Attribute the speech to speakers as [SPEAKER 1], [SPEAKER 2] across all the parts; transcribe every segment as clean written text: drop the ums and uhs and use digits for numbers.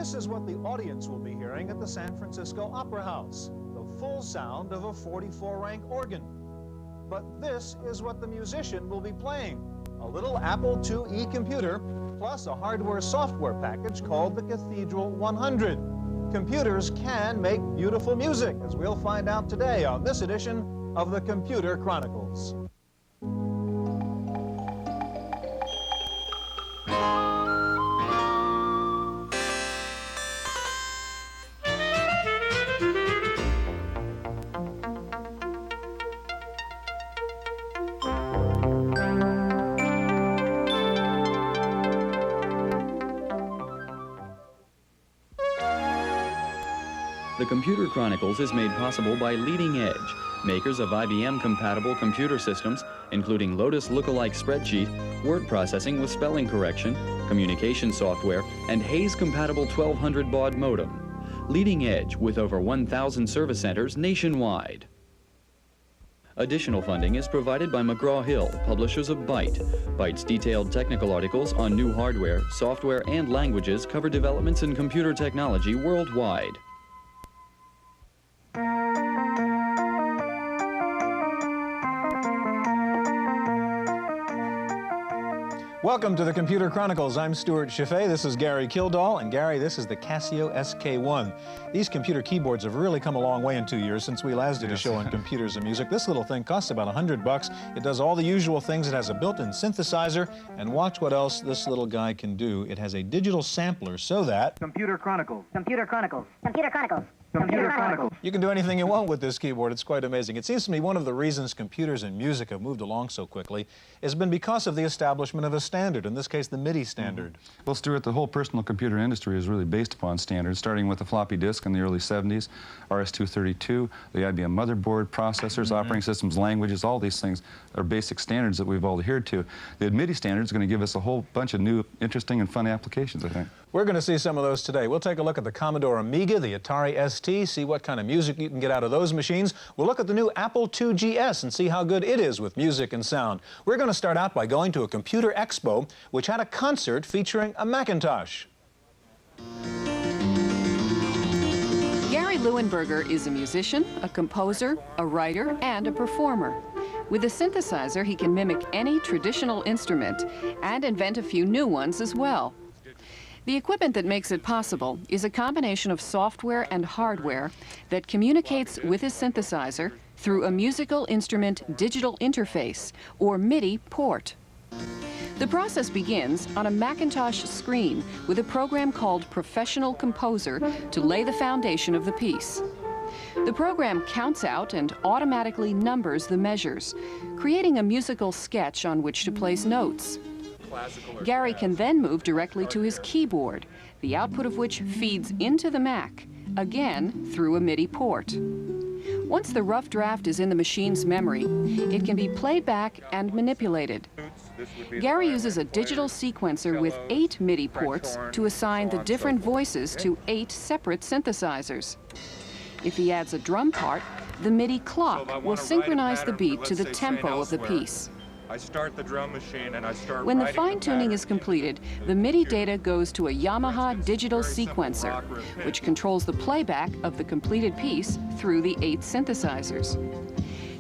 [SPEAKER 1] This is what the audience will be hearing at the San Francisco Opera House, the full sound of a 44-rank organ. But this is what the musician will be playing, a little Apple IIe computer, plus a hardware-software package called the Cathedral 100. Computers can make beautiful music, as we'll find out today on this edition of the Computer Chronicles.
[SPEAKER 2] The Computer Chronicles is made possible by Leading Edge, makers of IBM-compatible computer systems, including Lotus lookalike spreadsheet, word processing with spelling correction, communication software, and Hayes-compatible 1200 baud modem. Leading Edge with over 1,000 service centers nationwide. Additional funding is provided by McGraw-Hill, publishers of Byte. Byte's detailed technical articles on new hardware, software, and languages cover developments in computer technology worldwide.
[SPEAKER 1] Welcome to the Computer Chronicles. I'm Stuart Chaffee. This is Gary Kildall. And Gary, this is the Casio SK1. These computer keyboards have really come a long way in 2 years since we last did a show on computers and music. This little thing costs about $100. It does all the usual things. It has a built-in synthesizer. And watch what else this little guy can do. It has a digital sampler so that...
[SPEAKER 3] Computer Chronicles.
[SPEAKER 4] Computer Chronicles. Computer Chronicles.
[SPEAKER 3] Computer Chronicles.
[SPEAKER 1] You can do anything you want with this keyboard. It's quite amazing. It seems to me one of the reasons computers and music have moved along so quickly has been because of the establishment of a standard, in this case the Midi standard.
[SPEAKER 5] Well, Stuart, the whole personal computer industry is really based upon standards, starting with the floppy disk in the early 70s, RS-232, the IBM motherboard, processors, operating systems, languages, all these things are basic standards that we've all adhered to. The Midi standard is going to give us a whole bunch of new, interesting, and fun applications, I think.
[SPEAKER 1] We're going to see some of those today. We'll take a look at the Commodore Amiga, the Atari ST, see what kind of music you can get out of those machines. We'll look at the new Apple IIgs and see how good it is with music and sound. We're going to start out by going to a computer expo, which had a concert featuring a Macintosh.
[SPEAKER 6] Gary Leuenberger is a musician, a composer, a writer, and a performer. With a synthesizer, he can mimic any traditional instrument and invent a few new ones as well. The equipment that makes it possible is a combination of software and hardware that communicates with his synthesizer through a musical instrument digital interface, or MIDI port. The process begins on a Macintosh screen with a program called Professional Composer to lay the foundation of the piece. The program counts out and automatically numbers the measures, creating a musical sketch on which to place notes. Gary can then move directly to his keyboard, the output of which feeds into the Mac, again through a MIDI port. Once the rough draft is in the machine's memory, it can be played back and manipulated. Gary uses a digital sequencer with 8 MIDI ports to assign the different voices to 8 separate synthesizers. If he adds a drum part, the MIDI clock will synchronize the beat to the tempo of the piece.
[SPEAKER 7] I start the drum machine and I start
[SPEAKER 6] When the fine-tuning is completed, the MIDI data goes to a Yamaha digital sequencer, which controls the playback of the completed piece through the 8 synthesizers.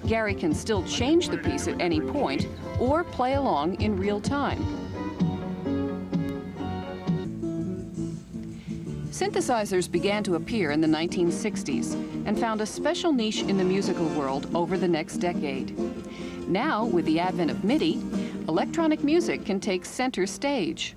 [SPEAKER 6] Gary can still change the piece at any point or play along in real time. Synthesizers began to appear in the 1960s and found a special niche in the musical world over the next decade. Now, with the advent of MIDI, electronic music can take center stage.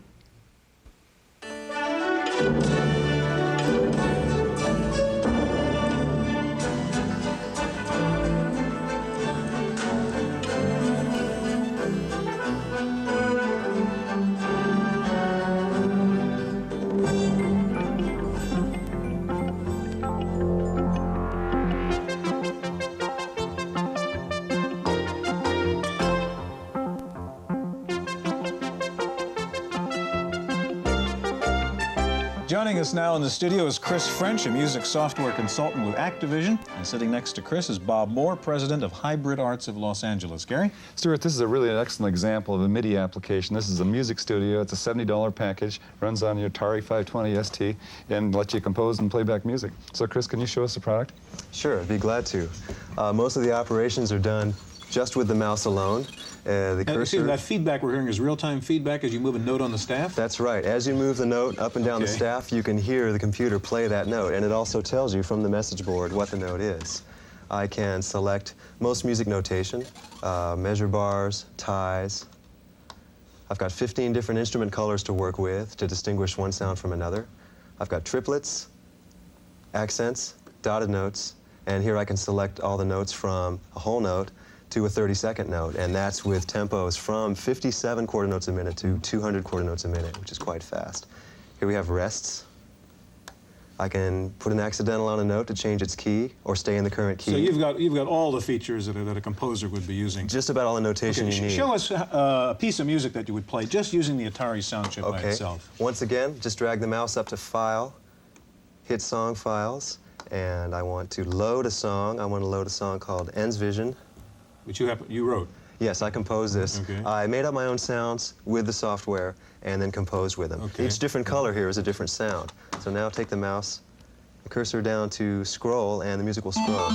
[SPEAKER 1] Joining us now in the studio is Chris French, a music software consultant with Activision. And sitting next to Chris is Bob Moore, president of Hybrid Arts of Los Angeles. Gary?
[SPEAKER 5] Stuart, this is a really excellent example of a MIDI application. This is a music studio. It's a $70 package, runs on your Atari 520 ST, and lets you compose and play back music. So, Chris, can you show us the product?
[SPEAKER 3] Sure, I'd be glad to. Most of the operations are done just with the mouse alone. The
[SPEAKER 1] You see, that feedback we're hearing is real-time feedback as you move a note on the staff?
[SPEAKER 3] That's right. As you move the note up and down the staff, you can hear the computer play that note, and it also tells you from the message board what the note is. I can select most music notation, measure bars, ties. I've got 15 different instrument colors to work with to distinguish one sound from another. I've got triplets, accents, dotted notes, and here I can select all the notes from a whole note to a 30-second note, and that's with tempos from 57 quarter notes a minute to 200 quarter notes a minute, which is quite fast. Here we have rests. I can put an accidental on a note to change its key or stay in the current key.
[SPEAKER 1] So you've got all the features that a composer would be using.
[SPEAKER 3] Just about all the notation you need.
[SPEAKER 1] Show us a piece of music that you would play just using the Atari sound chip by itself.
[SPEAKER 3] Once again, just drag the mouse up to File, hit Song Files, and I want to load a song. I want to load a song called Ends Vision.
[SPEAKER 1] Which you wrote?
[SPEAKER 3] Yes, I composed this.
[SPEAKER 1] Okay.
[SPEAKER 3] I made up my own sounds with the software and then composed with them.
[SPEAKER 1] Okay.
[SPEAKER 3] Each different color here is a different sound. So now take the mouse, the cursor down to scroll, and the music will scroll.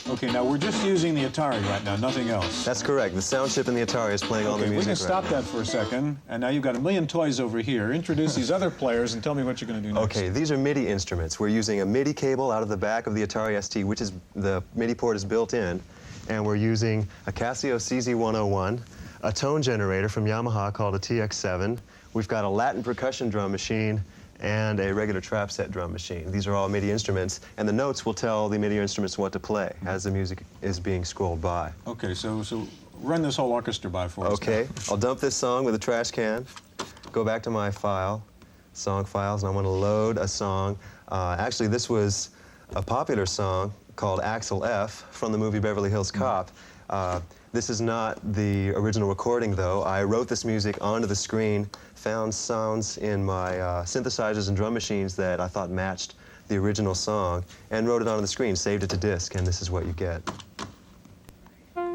[SPEAKER 1] Okay, now we're just using the Atari right now, nothing else.
[SPEAKER 3] That's correct. The sound chip in the Atari is playing all the music.
[SPEAKER 1] We can stop that for a second. And now you've got a million toys over here. Introduce these other players and tell me what you're going to do next.
[SPEAKER 3] Okay, these are MIDI instruments. We're using a MIDI cable out of the back of the Atari ST, which is the MIDI port is built in, and we're using a Casio CZ101, a tone generator from Yamaha called a TX7. We've got a Latin percussion drum machine and a regular trap set drum machine. These are all MIDI instruments, and the notes will tell the MIDI instruments what to play as the music is being scrolled by.
[SPEAKER 1] Okay, so run this whole orchestra by for us.
[SPEAKER 3] Okay, I'll dump this song with a trash can, go back to my file, song files, and I want to load a song. Actually, this was a popular song called Axel F from the movie Beverly Hills Cop. This is not the original recording, though. I wrote this music onto the screen, found sounds in my synthesizers and drum machines that I thought matched the original song, and wrote it onto the screen, saved it to disk, and this is what you get. And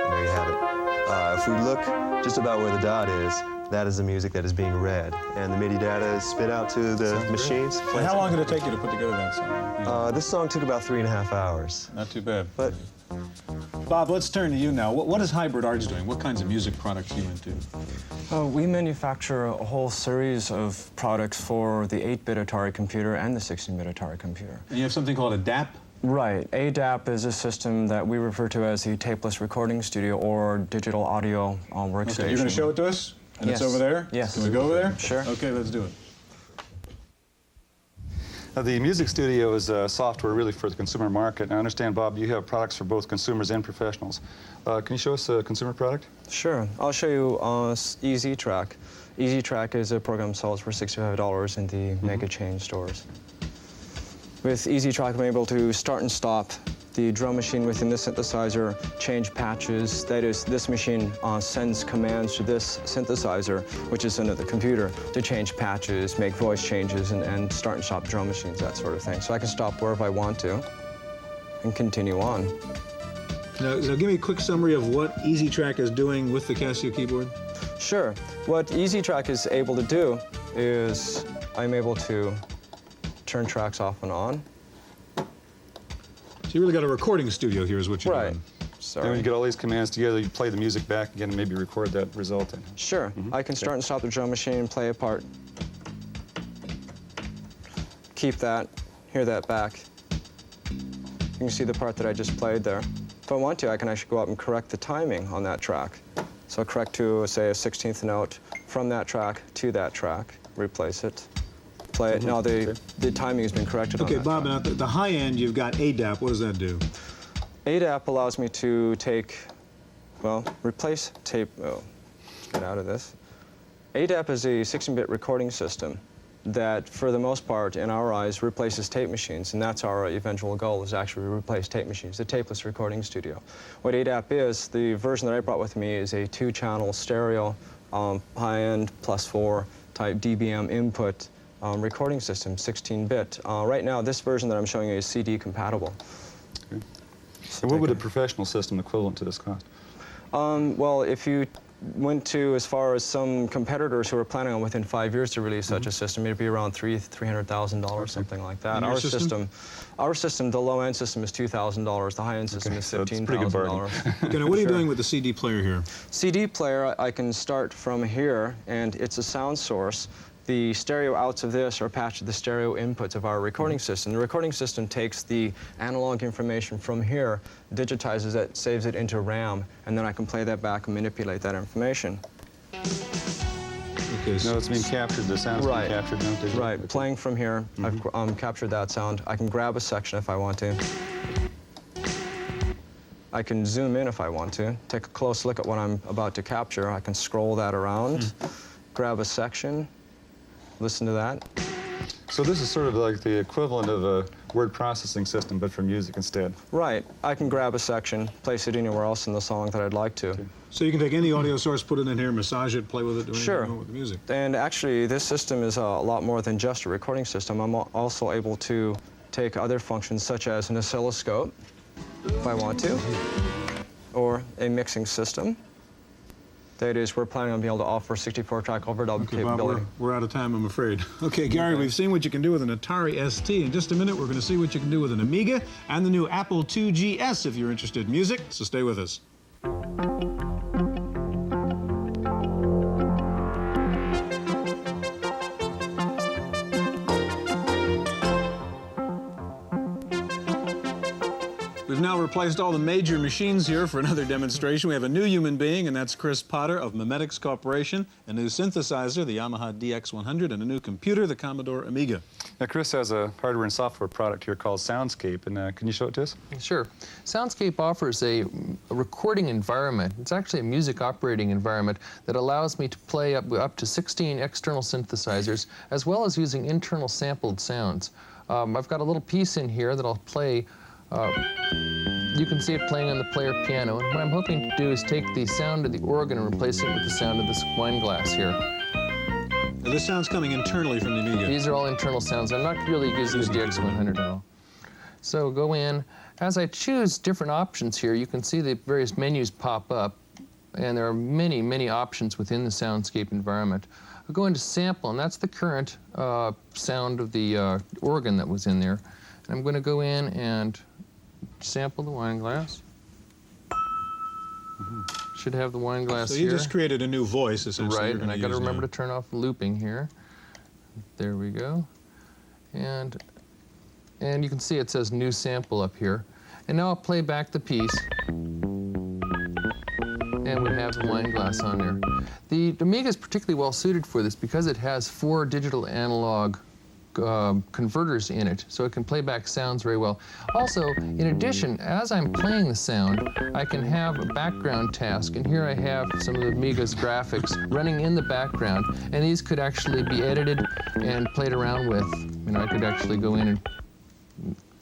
[SPEAKER 3] there you have it. If we look just about where the dot is, that is the music that is being read, and the MIDI data is spit out to the machines.
[SPEAKER 1] And how long did it take you to put together that song?
[SPEAKER 3] This song took about 3.5 hours.
[SPEAKER 1] Not too bad.
[SPEAKER 3] But
[SPEAKER 1] Bob, let's turn to you now. What is Hybrid Arts doing? What kinds of music products are you into?
[SPEAKER 8] We manufacture a whole series of products for the 8-bit Atari computer and the 16-bit Atari computer.
[SPEAKER 1] And you have something called ADAP?
[SPEAKER 8] Right. ADAP is a system that we refer to as the tapeless recording studio or digital audio workstation.
[SPEAKER 1] Okay, you're going to show it to us? And
[SPEAKER 8] yes.
[SPEAKER 1] It's over there?
[SPEAKER 8] Yes.
[SPEAKER 1] Can we go over there?
[SPEAKER 8] Sure.
[SPEAKER 1] Okay, let's do it.
[SPEAKER 5] The music studio is software really for the consumer market. And I understand, Bob, you have products for both consumers and professionals. Can you show us a consumer product?
[SPEAKER 8] Sure. I'll show you EZ Track. EZ Track is a program sold for $65 in the mega chain stores. With EZ Track, I'm able to start and stop the drum machine within the synthesizer, change patches. That is, this machine sends commands to this synthesizer, which is under the computer, to change patches, make voice changes, and start and stop drum machines, that sort of thing. So I can stop wherever I want to and continue on.
[SPEAKER 1] Now, give me a quick summary of what EZ Track is doing with the Casio keyboard.
[SPEAKER 8] Sure. What EZ Track is able to do is I'm able to turn tracks off and on.
[SPEAKER 1] So you really got a recording studio here is what you're doing.
[SPEAKER 8] Sorry.
[SPEAKER 5] And when you get all these commands together, you play the music back again and maybe record that result in.
[SPEAKER 8] Sure. I can start and stop the drum machine, play a part, keep that, hear that back. You can see the part that I just played there. If I want to, I can actually go up and correct the timing on that track. So correct to, say, a 16th note from that track to that track, replace it, play it. Now the timing has been corrected on that
[SPEAKER 1] Bob,
[SPEAKER 8] track.
[SPEAKER 1] now at the high end, you've got ADAP. What does that do?
[SPEAKER 8] ADAP allows me to take, well, replace tape. Oh, let's get out of this. ADAP is a 16-bit recording system that, for the most part, in our eyes, replaces tape machines, and that's our eventual goal, is actually replace tape machines, the tapeless recording studio. What ADAP is, the version that I brought with me is a 2-channel stereo, high-end +4 type DBM input recording system, 16-bit. Right now, this version that I'm showing you is CD compatible.
[SPEAKER 5] Okay. So what would a professional system equivalent to this cost?
[SPEAKER 8] Well, if you went to as far as some competitors who are planning on within 5 years to release such a system, it'd be around $300,000, something like that.
[SPEAKER 5] And
[SPEAKER 8] Our system, the low-end system is $2,000. The high-end system is $15,000.
[SPEAKER 9] Okay, now what are you doing with the CD player here?
[SPEAKER 8] CD player, I can start from here, and it's a sound source. The stereo outs of this are patched to the stereo inputs of our recording system. The recording system takes the analog information from here, digitizes it, saves it into RAM, and then I can play that back and manipulate that information.
[SPEAKER 9] Okay,
[SPEAKER 5] No, it's being captured, the sound's being captured now.
[SPEAKER 8] Right, playing from here, I've captured that sound. I can grab a section if I want to. I can zoom in if I want to, take a close look at what I'm about to capture. I can scroll that around, grab a section, listen to that.
[SPEAKER 5] So this is sort of like the equivalent of a word processing system, but for music instead.
[SPEAKER 8] Right. I can grab a section, place it anywhere else in the song that I'd like to.
[SPEAKER 5] Okay.
[SPEAKER 9] So you can take any audio source, put it in here, massage it, play with it, do anything you want with the music.
[SPEAKER 8] And actually, this system is a lot more than just a recording system. I'm also able to take other functions, such as an oscilloscope, if I want to, or a mixing system. That is, we're planning on being able to offer 64-track overdub capability.
[SPEAKER 9] Bob, we're out of time, I'm afraid. Okay, Gary, we've seen what you can do with an Atari ST. In just a minute, we're going to see what you can do with an Amiga and the new Apple IIgs if you're interested in music, so stay with us. We've now replaced all the major machines here for another demonstration. We have a new human being, and that's Chris Potter of Mimetics Corporation, a new synthesizer, the Yamaha DX100, and a new computer, the Commodore Amiga.
[SPEAKER 5] Now, Chris has a hardware and software product here called Soundscape, and can you show it to us?
[SPEAKER 10] Sure. Soundscape offers a recording environment. It's actually a music operating environment that allows me to play up to 16 external synthesizers, as well as using internal sampled sounds. I've got a little piece in here that I'll play. You can see it playing on the player piano, and what I'm hoping to do is take the sound of the organ and replace it with the sound of this wine glass here.
[SPEAKER 9] Now, this sound's coming internally from the Amiga.
[SPEAKER 10] These are all internal sounds. I'm not really using the DX100 at all. So go in. As I choose different options here, you can see the various menus pop up, and there are many, many options within the Soundscape environment. I'll go into sample, and that's the current sound of the organ that was in there. And I'm going to go in and sample the wine glass. Should have the wine glass here.
[SPEAKER 9] So you just created a new voice, essentially.
[SPEAKER 10] Right, and I got to remember to turn off looping here. There we go. And you can see it says new sample up here. And now I'll play back the piece. And we have the wine glass on there. The Amiga is particularly well suited for this because it has 4 digital analog converters in it, so it can play back sounds very well. Also, in addition, as I'm playing the sound, I can have a background task, and here I have some of the Amiga's graphics running in the background, and these could actually be edited and played around with. You know, I could actually go in and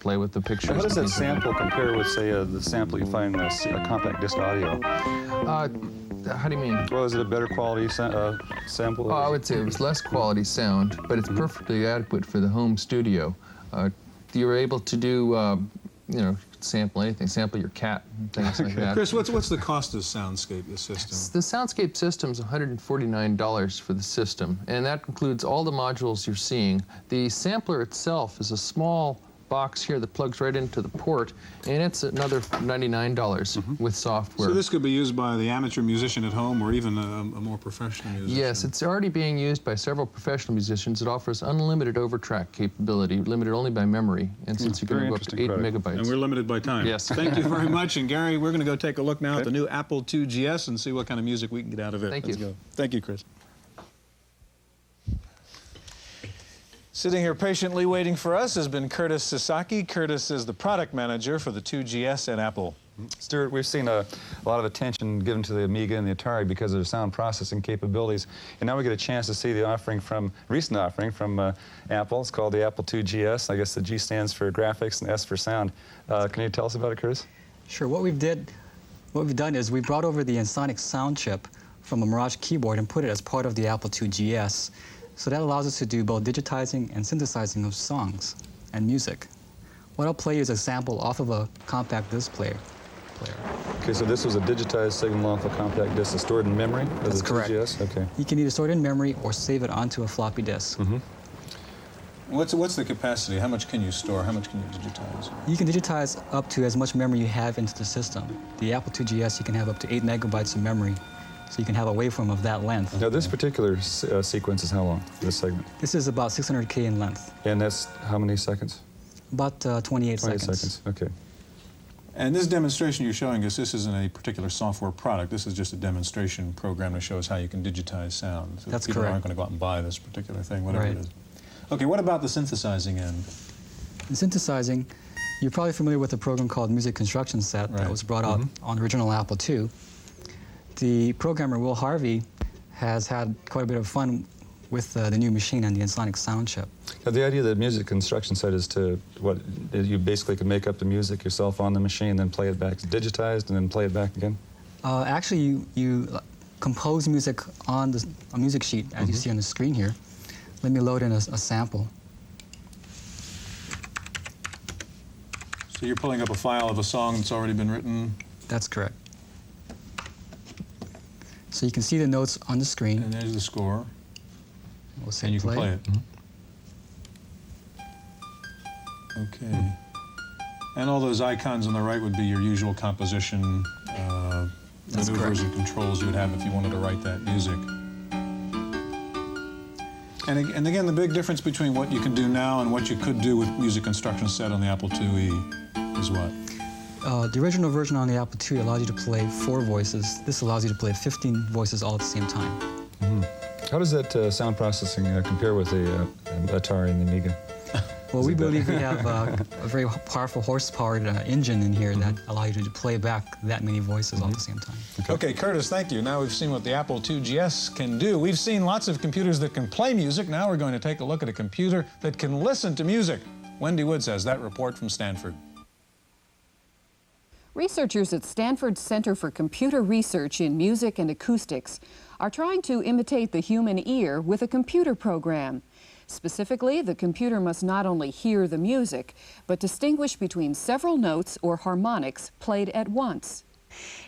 [SPEAKER 10] play with the pictures.
[SPEAKER 5] How does that sample compare with, say, the sample you find in a compact disc audio?
[SPEAKER 10] How do you mean?
[SPEAKER 5] Well, is it a better quality sample?
[SPEAKER 10] Oh, I would say it was less quality sound, but it's perfectly adequate for the home studio. You're able to do, you know, sample anything, sample your cat, and things like that.
[SPEAKER 9] Chris, what's the cost of Soundscape, the system?
[SPEAKER 10] The Soundscape system is $149 for the system, and that includes all the modules you're seeing. The sampler itself is a small box here that plugs right into the port, and it's another $99 with software.
[SPEAKER 9] So this could be used by the amateur musician at home or even a more professional musician?
[SPEAKER 10] Yes, it's already being used by several professional musicians. It offers unlimited overtrack capability, limited only by memory, and since you can go up to 8 megabytes.
[SPEAKER 9] And we're limited by time.
[SPEAKER 10] Yes.
[SPEAKER 9] Thank you very much. And Gary, we're going to go take a look now at the new Apple IIgs and see what kind of music we can get out of it.
[SPEAKER 10] Thank
[SPEAKER 9] Let's
[SPEAKER 10] you.
[SPEAKER 9] go. Thank you, Chris. Sitting here patiently waiting for us has been Curtis Sasaki. Curtis is the product manager for the IIgs at Apple.
[SPEAKER 5] Stuart, we've seen a lot of attention given to the Amiga and the Atari because of their sound processing capabilities, and now we get a chance to see the recent offering from Apple. It's called the Apple II GS. I guess the G stands for graphics and S for sound. Can you tell us about it, Curtis?
[SPEAKER 11] Sure. What we've done is we brought over the Ensoniq sound chip from a Mirage keyboard and put it as part of the Apple II GS. So that allows us to do both digitizing and synthesizing of songs and music. What I'll play is a sample off of a compact disc player.
[SPEAKER 5] Okay, so this was a digitized signal off a compact disc stored in memory?
[SPEAKER 11] That's correct.
[SPEAKER 5] TGS? Okay.
[SPEAKER 11] You can either store it in memory or save it onto a floppy disk.
[SPEAKER 9] What's the capacity? How much can you store? How much can you digitize?
[SPEAKER 11] You can digitize up to as much memory you have into the system. The Apple II GS, you can have up to 8 megabytes of memory, so you can have a waveform of that length.
[SPEAKER 5] Now this particular sequence is how long, this segment?
[SPEAKER 11] This is about 600K in length.
[SPEAKER 5] And that's how many seconds?
[SPEAKER 11] About 28 seconds.
[SPEAKER 5] 28 seconds, okay.
[SPEAKER 9] And this demonstration you're showing us, this isn't a particular software product. This is just a demonstration program to show us how you can digitize sound. So
[SPEAKER 11] That's
[SPEAKER 9] people
[SPEAKER 11] correct.
[SPEAKER 9] aren't going to go out and buy this particular thing, whatever it is. Okay, what about the synthesizing end?
[SPEAKER 11] In synthesizing, you're probably familiar with a program called Music Construction Set that was brought out on the original Apple II. The programmer, Will Harvey, has had quite a bit of fun with the new machine and the Ensoniq sound chip.
[SPEAKER 5] Now, the idea of the music construction set is to, what, you basically can make up the music yourself on the machine, then play it back. It's digitized and then play it back again?
[SPEAKER 11] Actually, you compose music on a music sheet, as you see on the screen here. Let me load in a sample.
[SPEAKER 9] So you're pulling up a file of a song that's already been written?
[SPEAKER 11] That's correct. So you can see the notes on the screen.
[SPEAKER 9] And there's the score.
[SPEAKER 11] We'll say
[SPEAKER 9] and you
[SPEAKER 11] play.
[SPEAKER 9] can play it. Okay. And all those icons on the right would be your usual composition maneuvers and controls you would have if you wanted to write that music. And again, the big difference between what you can do now and what you could do with Music Instruction Set on the Apple IIe is what?
[SPEAKER 11] The original version on the Apple II allows you to play 4 voices. This allows you to play 15 voices all at the same time.
[SPEAKER 5] How does that sound processing compare with the Atari and the Amiga?
[SPEAKER 11] Well, we believe we have a very powerful horse-powered engine in here that allows you to play back that many voices all at the same time.
[SPEAKER 9] Okay, Curtis, thank you. Now we've seen what the Apple II GS can do. We've seen lots of computers that can play music. Now we're going to take a look at a computer that can listen to music. Wendy Woods has that report from Stanford.
[SPEAKER 6] Researchers at Stanford's Center for Computer Research in Music and Acoustics are trying to imitate the human ear with a computer program. Specifically, the computer must not only hear the music, but distinguish between several notes or harmonics played at once.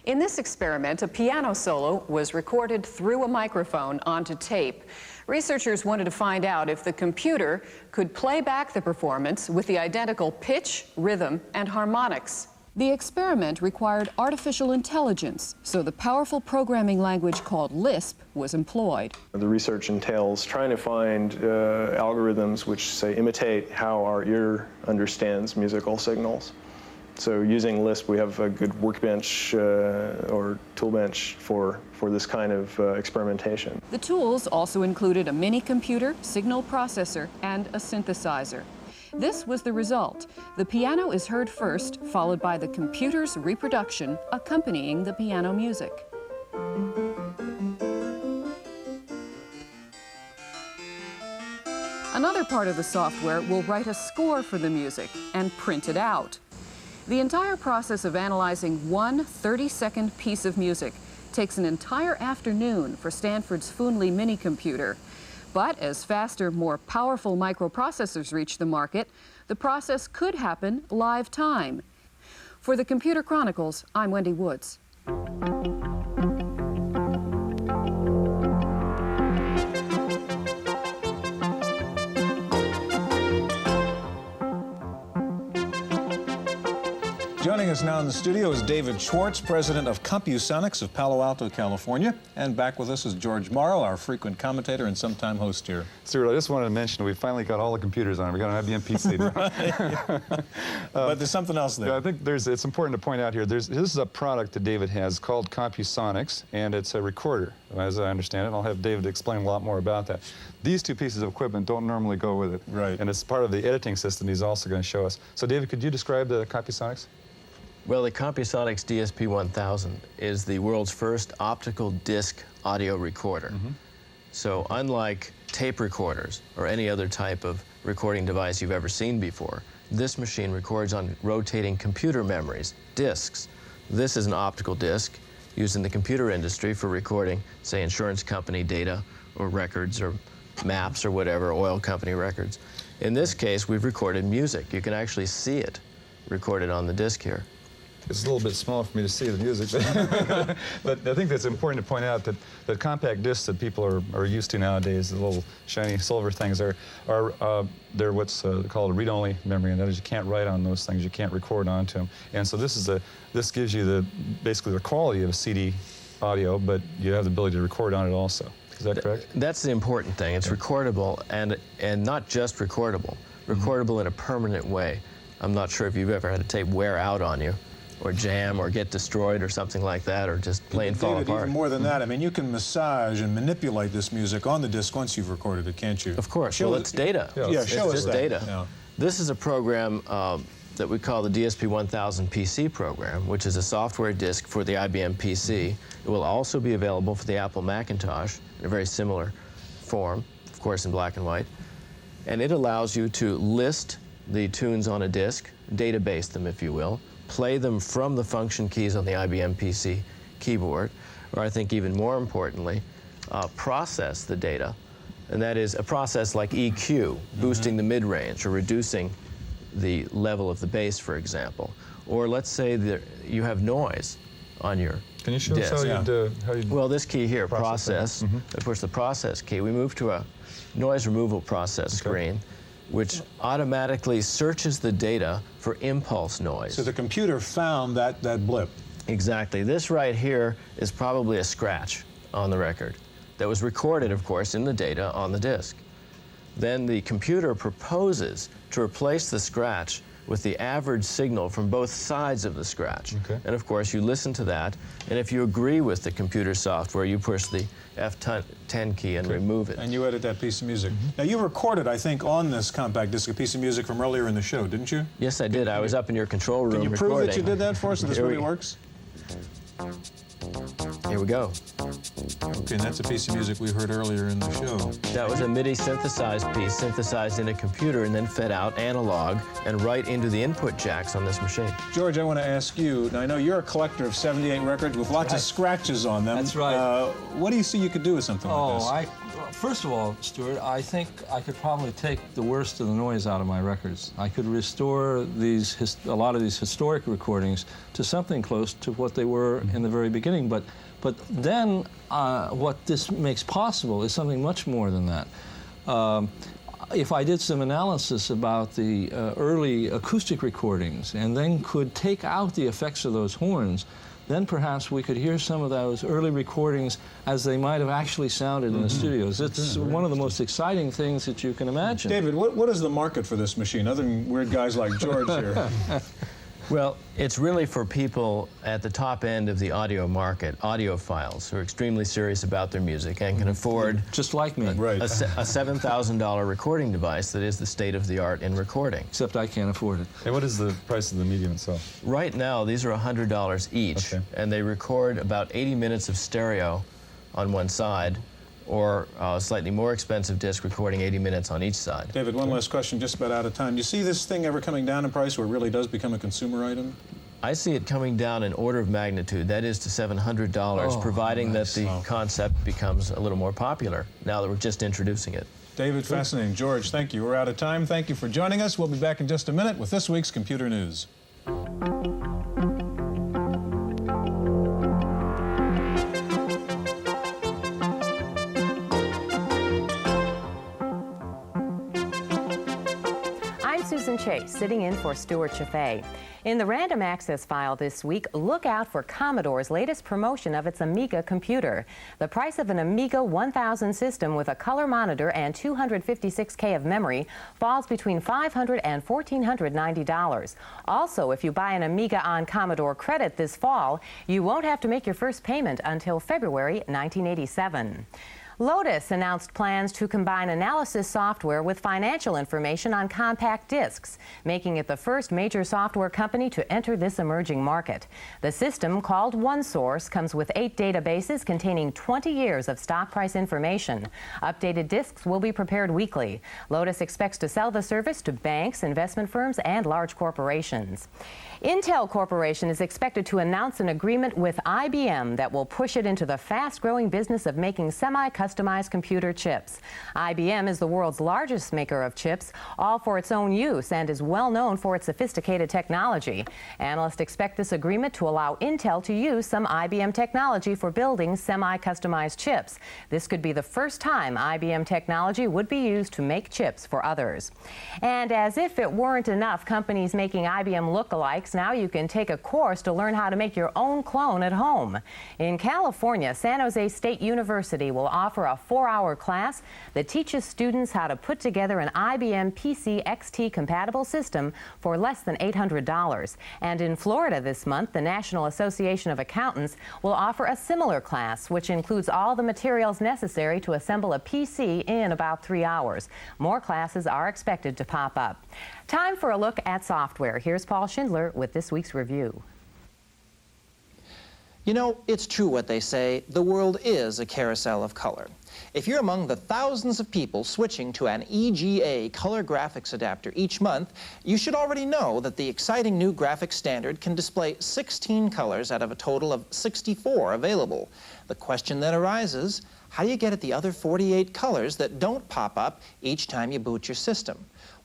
[SPEAKER 6] In this experiment, a piano solo was recorded through a microphone onto tape. Researchers wanted to find out if the computer could play back the performance with the identical pitch, rhythm, and harmonics. The experiment required artificial intelligence, so the powerful programming language called Lisp was employed.
[SPEAKER 12] The research entails trying to find algorithms which, say, imitate how our ear understands musical signals. So using Lisp, we have a good workbench or tool bench for this kind of experimentation.
[SPEAKER 6] The tools also included a mini computer, signal processor, and a synthesizer. This was the result. The piano is heard first, followed by the computer's reproduction accompanying the piano music. Another part of the software will write a score for the music and print it out. The entire process of analyzing one 30-second piece of music takes an entire afternoon for Stanford's Foonly mini computer. But as faster, more powerful microprocessors reach the market, the process could happen live time. For the Computer Chronicles, I'm Wendy Woods.
[SPEAKER 9] Joining us now in the studio is David Schwartz, president of Compusonics of Palo Alto, California. And back with us is George Morrow, our frequent commentator and sometime host here.
[SPEAKER 5] Stuart, I just wanted to mention we finally got all the computers on. We got an IBM PC now.
[SPEAKER 9] But there's something else there.
[SPEAKER 5] Yeah, I think it's important to point out here, this is a product that David has called Compusonics, and it's a recorder, as I understand it. I'll have David explain a lot more about that. These two pieces of equipment don't normally go with it.
[SPEAKER 9] Right.
[SPEAKER 5] And it's part of the editing system he's also going to show us. So, David, could you describe the Compusonics?
[SPEAKER 13] Well, the Compusonics DSP-1000 is the world's first optical disc audio recorder. So unlike tape recorders or any other type of recording device you've ever seen before, this machine records on rotating computer memories, discs. This is an optical disc used in the computer industry for recording, say, insurance company data or records or maps or whatever, oil company records. In this case, we've recorded music. You can actually see it recorded on the disc here.
[SPEAKER 5] It's a little bit small for me to see the music, but I think that's important to point out that the compact discs that people are used to nowadays, the little shiny silver things, they're what's called a read-only memory, and that is you can't write on those things, you can't record onto them. And so this gives you basically the quality of a CD audio, but you have the ability to record on it also. Is that correct?
[SPEAKER 13] That's the important thing. It's recordable, and not just recordable. Recordable in a permanent way. I'm not sure if you've ever had a tape wear out on you, or jam, or get destroyed, or something like that, or just plain fall apart.
[SPEAKER 9] Even more than that, I mean, you can massage and manipulate this music on the disc once you've recorded it, can't you?
[SPEAKER 13] Of course. Well, it's data.
[SPEAKER 9] Yeah, show us that.
[SPEAKER 13] Data.
[SPEAKER 9] Yeah.
[SPEAKER 13] This is a program that we call the DSP-1000 PC program, which is a software disk for the IBM PC. It will also be available for the Apple Macintosh in a very similar form, of course in black and white. And it allows you to list the tunes on a disk, database them, if you will, play them from the function keys on the IBM PC keyboard, or I think even more importantly, process the data. And that is a process like EQ, boosting the mid-range or reducing the level of the bass, for example. Or let's say that you have noise on your
[SPEAKER 5] Can you show
[SPEAKER 13] disc.
[SPEAKER 5] us how you
[SPEAKER 13] Well, this key here, process, of course the process key, we move to a noise removal process screen, which automatically searches the data for impulse noise.
[SPEAKER 9] So the computer found that blip.
[SPEAKER 13] Exactly. This right here is probably a scratch on the record that was recorded, of course, in the data on the disk. Then the computer proposes to replace the scratch with the average signal from both sides of the scratch. And of course, you listen to that, and if you agree with the computer software, you push the F10 key and remove it.
[SPEAKER 9] And you edit that piece of music. Now, you recorded, I think, on this compact disc, a piece of music from earlier in the show, didn't you?
[SPEAKER 13] Yes, I did. I was up in your control room recording.
[SPEAKER 9] Can you prove that you did that for us, so this really works?
[SPEAKER 13] Here we go.
[SPEAKER 9] Okay, and that's a piece of music we heard earlier in the show.
[SPEAKER 13] That was a MIDI synthesized piece, synthesized in a computer and then fed out analog and right into the input jacks on this machine.
[SPEAKER 9] George, I want to ask you, now I know you're a collector of 78 records with lots of scratches on them.
[SPEAKER 14] That's right.
[SPEAKER 9] What do you see you could do with something like this?
[SPEAKER 14] First of all, Stuart, I think I could probably take the worst of the noise out of my records. I could restore a lot of these historic recordings to something close to what they were in the very beginning. But then what this makes possible is something much more than that. If I did some analysis about the early acoustic recordings and then could take out the effects of those horns, then perhaps we could hear some of those early recordings as they might have actually sounded in the studios. It's one of the most exciting things that you can imagine.
[SPEAKER 9] David, what is the market for this machine, other than weird guys like George here?
[SPEAKER 13] Well, it's really for people at the top end of the audio market, audiophiles, who are extremely serious about their music and can afford
[SPEAKER 14] just like me,
[SPEAKER 13] a $7,000 recording device that is the state of the art in recording.
[SPEAKER 14] Except I can't afford it.
[SPEAKER 5] And what is the price of the medium itself?
[SPEAKER 13] Right now, these are $100 each, and they record about 80 minutes of stereo on one side, or a slightly more expensive disc recording 80 minutes on each side.
[SPEAKER 9] David, one last question, just about out of time. Do you see this thing ever coming down in price where it really does become a consumer item?
[SPEAKER 13] I see it coming down an order of magnitude, that is to $700, providing that the concept becomes a little more popular now that we're just introducing it.
[SPEAKER 9] David, fascinating. George, thank you. We're out of time. Thank you for joining us. We'll be back in just a minute with this week's Computer News.
[SPEAKER 15] Chase, sitting in for Stuart Chaffee. In the random access file this week, look out for Commodore's latest promotion of its Amiga computer. The price of an Amiga 1000 system with a color monitor and 256K of memory falls between $500 and $1,490. Also, if you buy an Amiga on Commodore credit this fall, you won't have to make your first payment until February 1987. Lotus announced plans to combine analysis software with financial information on compact discs, making it the first major software company to enter this emerging market. The system, called OneSource, comes with 8 databases containing 20 years of stock price information. Updated discs will be prepared weekly. Lotus expects to sell the service to banks, investment firms, and large corporations. Intel Corporation is expected to announce an agreement with IBM that will push it into the fast-growing business of making semi-customized computer chips. IBM is the world's largest maker of chips, all for its own use, and is well known for its sophisticated technology. Analysts expect this agreement to allow Intel to use some IBM technology for building semi-customized chips. This could be the first time IBM technology would be used to make chips for others. And as if it weren't enough companies making IBM lookalikes, now you can take a course to learn how to make your own clone at home. In California, San Jose State University will offer a 4-hour class that teaches students how to put together an IBM PC XT compatible system for less than $800. And in Florida this month, the National Association of Accountants will offer a similar class, which includes all the materials necessary to assemble a PC in about 3 hours. More classes are expected to pop up. Time for a look at software. Here's Paul Schindler with this week's review.
[SPEAKER 16] You know, it's true what they say, the world is a carousel of color. If you're among the thousands of people switching to an EGA color graphics adapter each month, you should already know that the exciting new graphics standard can display 16 colors out of a total of 64 available. The question then arises, how do you get at the other 48 colors that don't pop up each time you boot your system?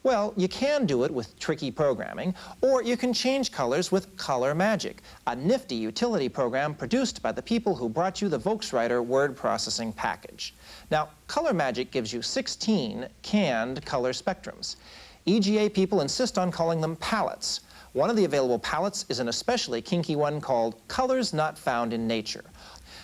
[SPEAKER 16] Well, you can do it with tricky programming, or you can change colors with Color Magic, a nifty utility program produced by the people who brought you the Volkswriter word processing package. Now, Color Magic gives you 16 canned color spectrums. EGA people insist on calling them palettes. One of the available palettes is an especially kinky one called Colors Not Found in Nature.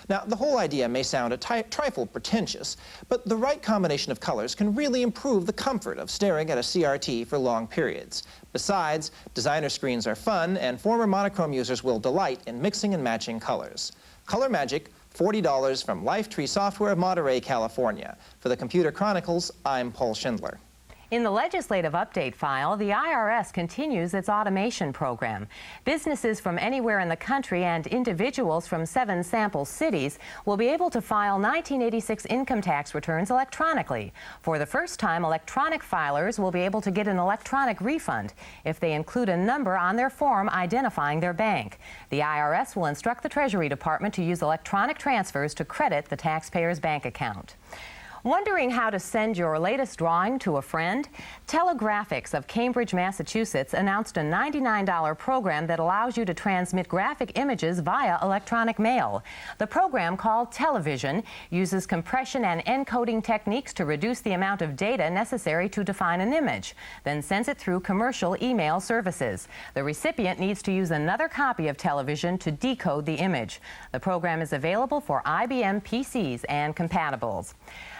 [SPEAKER 16] Now, the whole idea may sound a trifle pretentious, but the right combination of colors can really improve the comfort of staring at a CRT for long periods. Besides, designer screens are fun, and former monochrome users will delight in mixing and matching colors. Color Magic, $40 from Lifetree Software of Monterey, California. For the Computer Chronicles, I'm Paul Schindler.
[SPEAKER 15] In the legislative update file, the IRS continues its automation program. Businesses from anywhere in the country and individuals from 7 sample cities will be able to file 1986 income tax returns electronically. For the first time, electronic filers will be able to get an electronic refund if they include a number on their form identifying their bank. The IRS will instruct the Treasury Department to use electronic transfers to credit the taxpayer's bank account. Wondering how to send your latest drawing to a friend? Telegraphics of Cambridge, Massachusetts announced a $99 program that allows you to transmit graphic images via electronic mail. The program, called Television, uses compression and encoding techniques to reduce the amount of data necessary to define an image, then sends it through commercial email services. The recipient needs to use another copy of Television to decode the image. The program is available for IBM PCs and compatibles.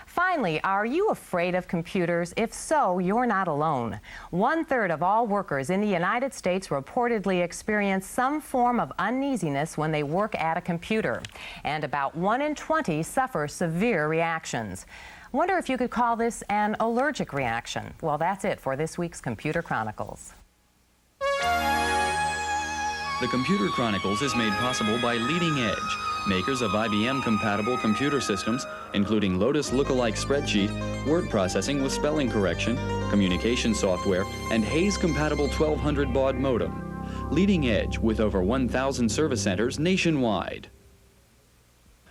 [SPEAKER 15] Finally, are you afraid of computers? If so, you're not alone. 1/3 of all workers in the United States reportedly experience some form of uneasiness when they work at a computer, and about 1 in 20 suffer severe reactions. Wonder if you could call this an allergic reaction. Well, that's it for this week's Computer Chronicles.
[SPEAKER 2] The Computer Chronicles is made possible by Leading Edge, makers of IBM-compatible computer systems, including Lotus lookalike spreadsheet, word processing with spelling correction, communication software, and Hayes-compatible 1200 baud modem. Leading Edge with over 1,000 service centers nationwide.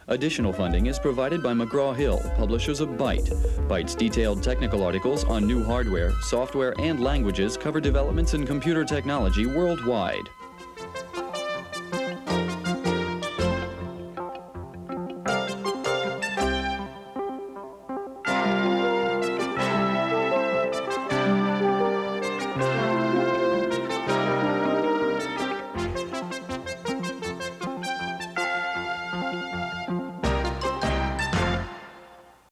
[SPEAKER 2] Additional funding is provided by McGraw-Hill, publishers of Byte. Byte's detailed technical articles on new hardware, software, and languages cover developments in computer technology worldwide.